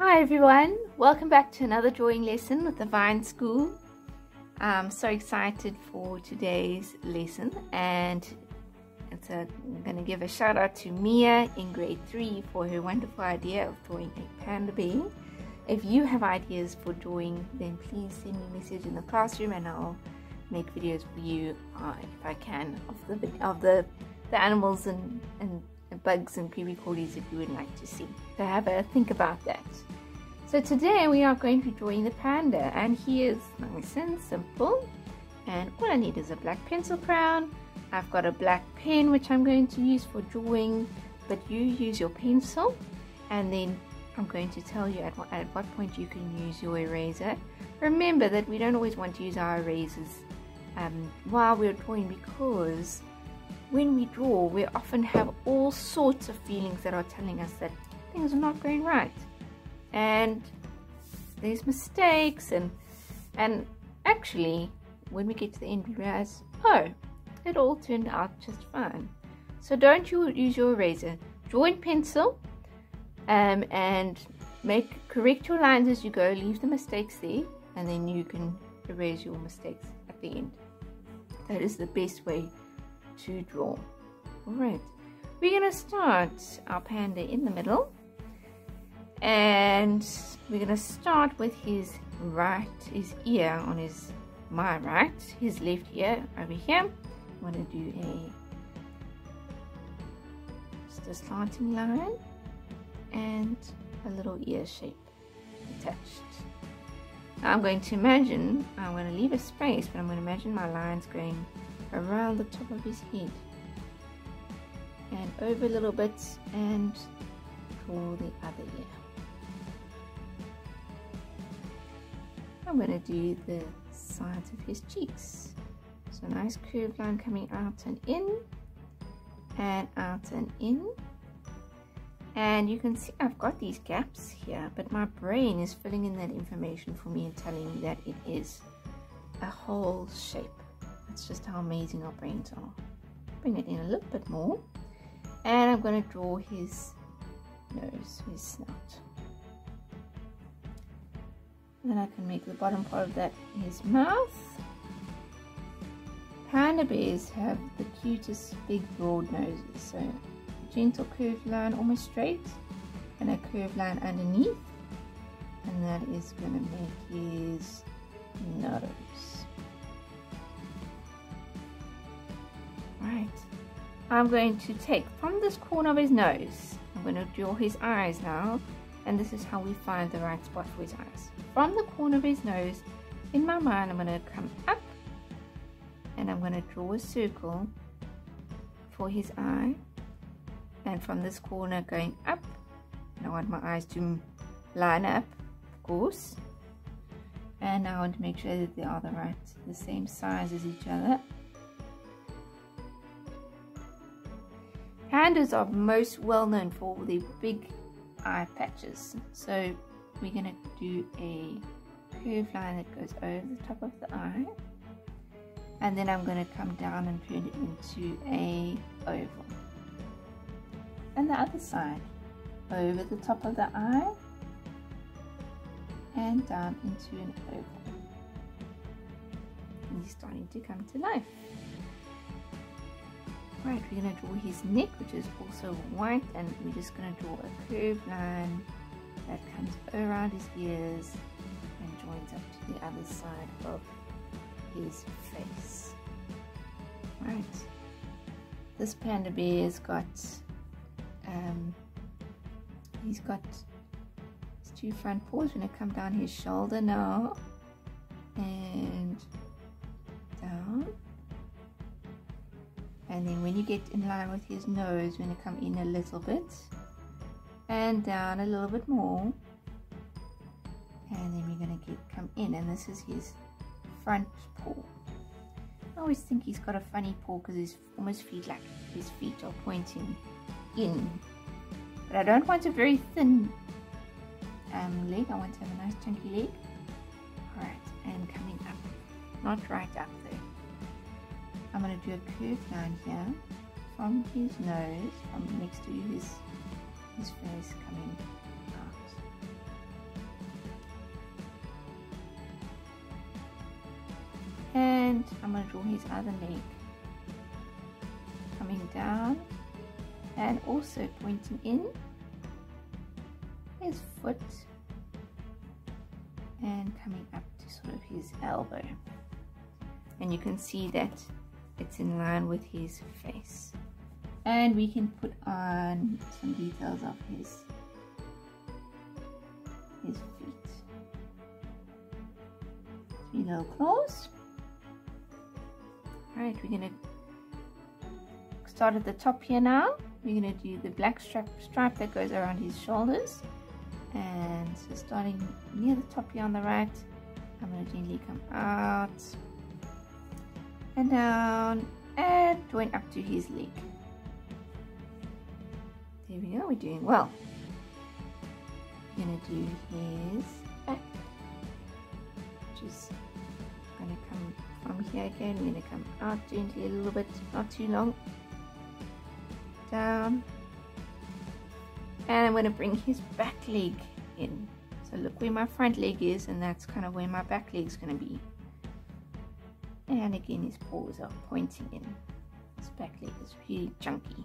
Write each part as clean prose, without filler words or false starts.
Hi everyone, welcome back to another drawing lesson with the Vine School. I'm so excited for today's lesson, and I'm going to give a shout out to Mia in grade 3 for her wonderful idea of drawing a panda bear. If you have ideas for drawing, then please send me a message in the classroom and I'll make videos for you if I can of the animals and bugs and creepy crawlies that you would like to see. So have a think about that. So today we are going to be drawing the panda, and he is nice and simple, and all I need is a black pencil crown. I've got a black pen which I'm going to use for drawing, but you use your pencil, and then I'm going to tell you at what point you can use your eraser. Remember that we don't always want to use our erasers while we're drawing, because when we draw we often have all sorts of feelings that are telling us that things are not going right, and there's mistakes, and actually when we get to the end we realize, oh, it all turned out just fine. So don't you use your eraser, draw in pencil, and correct your lines as you go, leave the mistakes there, and then you can erase your mistakes at the end. That is the best way to draw. Alright, we're going to start our panda in the middle, and we're going to start with his ear on my right, his left ear over here. I'm going to do just a slanting line and a little ear shape attached. Now I'm going to leave a space, but I'm going to imagine my lines going around the top of his head and over a little bit, and draw the other ear. I'm going to do the sides of his cheeks. So a nice curved line coming out and in, and out and in. And you can see I've got these gaps here, but my brain is filling in that information for me and telling me that it is a whole shape. That's just how amazing our brains are. Bring it in a little bit more, and I'm going to draw his nose, his snout. And then I can make the bottom part of that his mouth. Panda bears have the cutest big broad noses, so gentle curved line almost straight, and a curved line underneath, and that is going to make his nose. Right, I'm going to take from this corner of his nose, I'm going to draw his eyes now, and this is how we find the right spot for his eyes. From the corner of his nose, in my mind I'm going to come up, and I'm going to draw a circle for his eye. And from this corner going up, and I want my eyes to line up, of course, and I want to make sure that they are the same size as each other. Pandas are most well known for their big eye patches, so we're going to do a curved line that goes over the top of the eye, and then I'm going to come down and turn it into a oval. And the other side, over the top of the eye and down into an oval. And he's starting to come to life. Right, we're going to draw his neck, which is also white, and we're just going to draw a curved line that comes around his ears and joins up to the other side of his face. Right, this panda bear has got he's got his two front paws. We're going to come down his shoulder now, and down, and then when you get in line with his nose, we're going to come in a little bit and down a little bit more, and then we're going to come in, and this is his front paw. I always think he's got a funny paw because his almost feel like his feet are pointing in, but I don't want a very thin leg. I want to have a nice chunky leg. Alright, and coming up, not right up though. I'm going to do a curved line here from his nose, from next to his face coming out. And I'm going to draw his other leg coming down and also pointing in, his foot, and coming up to sort of his elbow. And you can see that it's in line with his face. And we can put on some details of his feet. 3 little claws. Alright, we're going to start at the top here now. We're going to do the black stripe that goes around his shoulders. And so starting near the top here on the right, I'm going to gently come out and down and join up to his leg. There we go, we're doing well. We're going to do his back, which is going to come from here again. We're going to come out gently a little bit, not too long. Down. And I'm going to bring his back leg in. So look where my front leg is, and that's kind of where my back leg is going to be. And again, his paws are pointing in. His back leg is really chunky.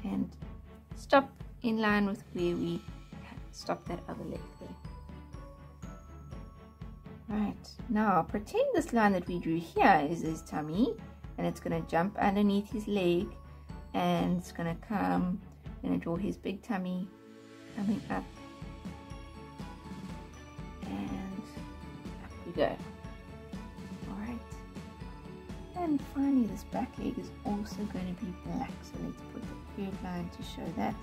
And stop in line with where we stopped that other leg there. Right, now pretend this line that we drew here is his tummy, and it's going to jump underneath his leg, and it's going to come, I'm going to draw his big tummy coming up, and up we go. Alright, and finally this back leg is also going to be black, so let's put the curved line to show that.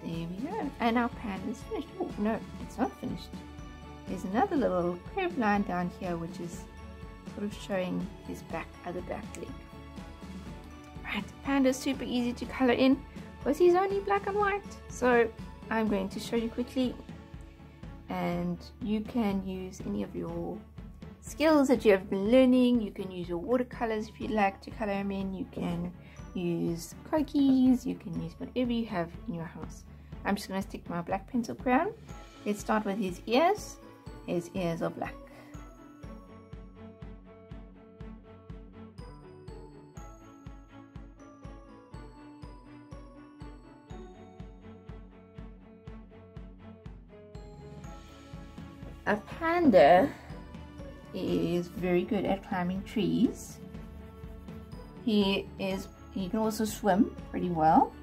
There we go, and our panda's finished. Oh no, it's not finished. There's another little curved line down here which is sort of showing his other back leg. Right, Panda is super easy to color in because he's only black and white. So I'm going to show you quickly, and you can use any of your skills that you have been learning. You can use your watercolors if you'd like to color them in. You can use cookies, you can use whatever you have in your house. I'm just going to stick my black pencil crayon. Let's start with his ears. His ears are black. A panda is very good at climbing trees. He can also swim pretty well.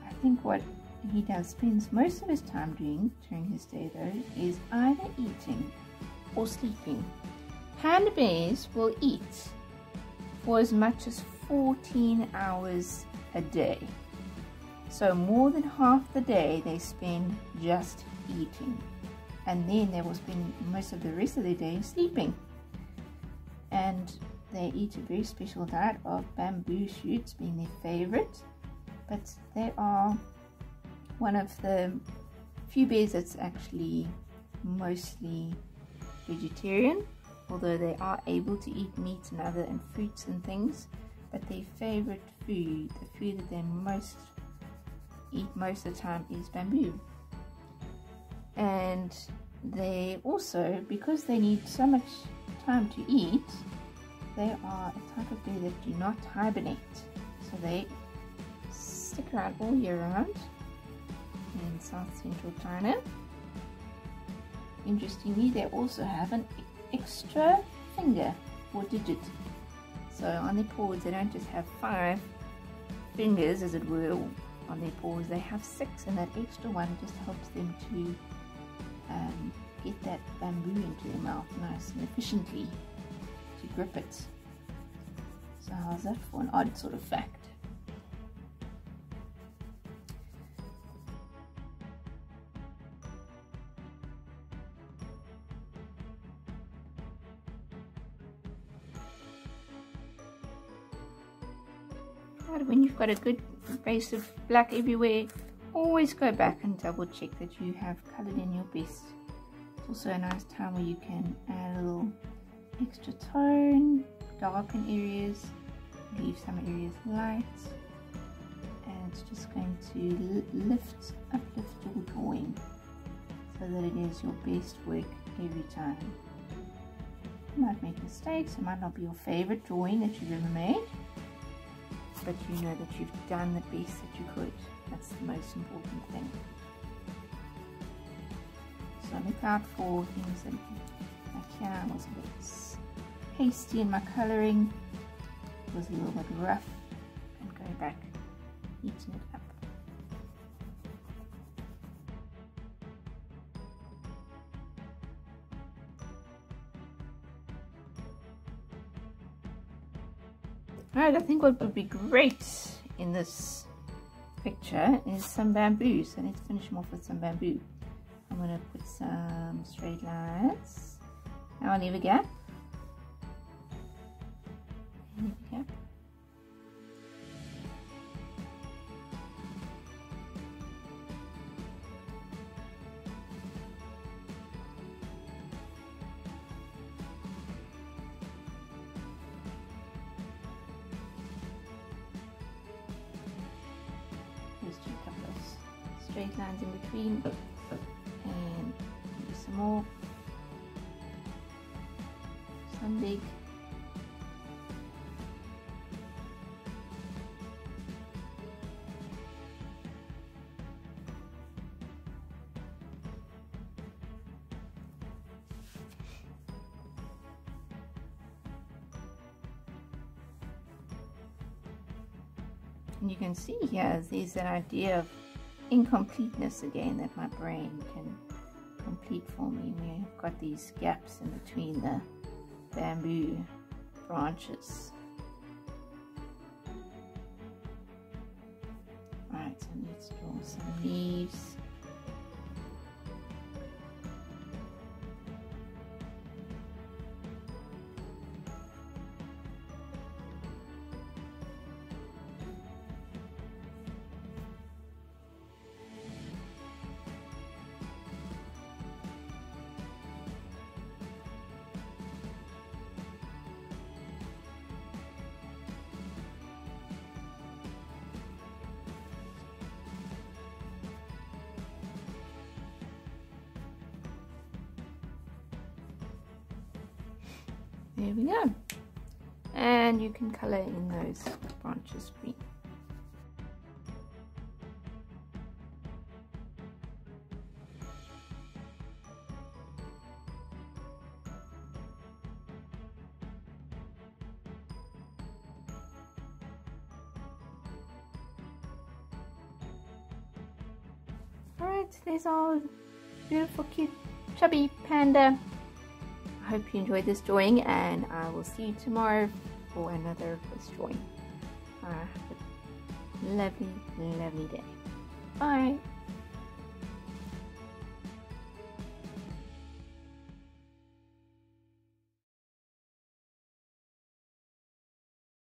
I think what he spends most of his time doing during his day though is either eating or sleeping. Panda bears will eat for as much as 14 hours a day. So more than half the day they spend just eating, and then they will spend most of the rest of their day sleeping. And they eat a very special diet of bamboo shoots being their favorite, but they are one of the few bears that's actually mostly vegetarian, although they are able to eat meat and fruits and things. But their favorite food, the food that they eat most of the time, is bamboo. And they also, because they need so much time to eat, they are a type of bear that do not hibernate. So they stick around all year round in South Central China. Interestingly, they also have an extra finger or digit. So on their paws, they don't just have 5 fingers, as it were, on their paws. They have 6, and that extra one just helps them to get that bamboo into their mouth nice and efficiently to grip it. So how's that for an odd sort of fact? When you've got a good base of black everywhere, always go back and double check that you have colored in your best. It's also a nice time where you can add a little extra tone, darken areas, leave some areas light, and it's just going to uplift your drawing so so that it is your best work every time. You might make mistakes, it might not be your favorite drawing that you've ever made, but you know that you've done the best that you could. That's the most important thing. So look out for things that, like here, I was a bit hasty in my colouring, it was a little bit rough, and go back, heating it up. Alright, I think what would be great in this picture is some bamboo. So let's finish them off with some bamboo. I'm going to put some straight lines. Now I'll leave a gap. Leave a gap. Just do a couple of straight lines in between, and do some more, some big, and you can see here there's that idea of incompleteness again that my brain can complete for me. We've got these gaps in between the bamboo branches. Alright, so let's draw some leaves. There we go. And you can colour in those branches green. Alright, there's our beautiful, cute, chubby panda. I hope you enjoyed this drawing, and I will see you tomorrow for another first drawing. Have a lovely, lovely day. Bye.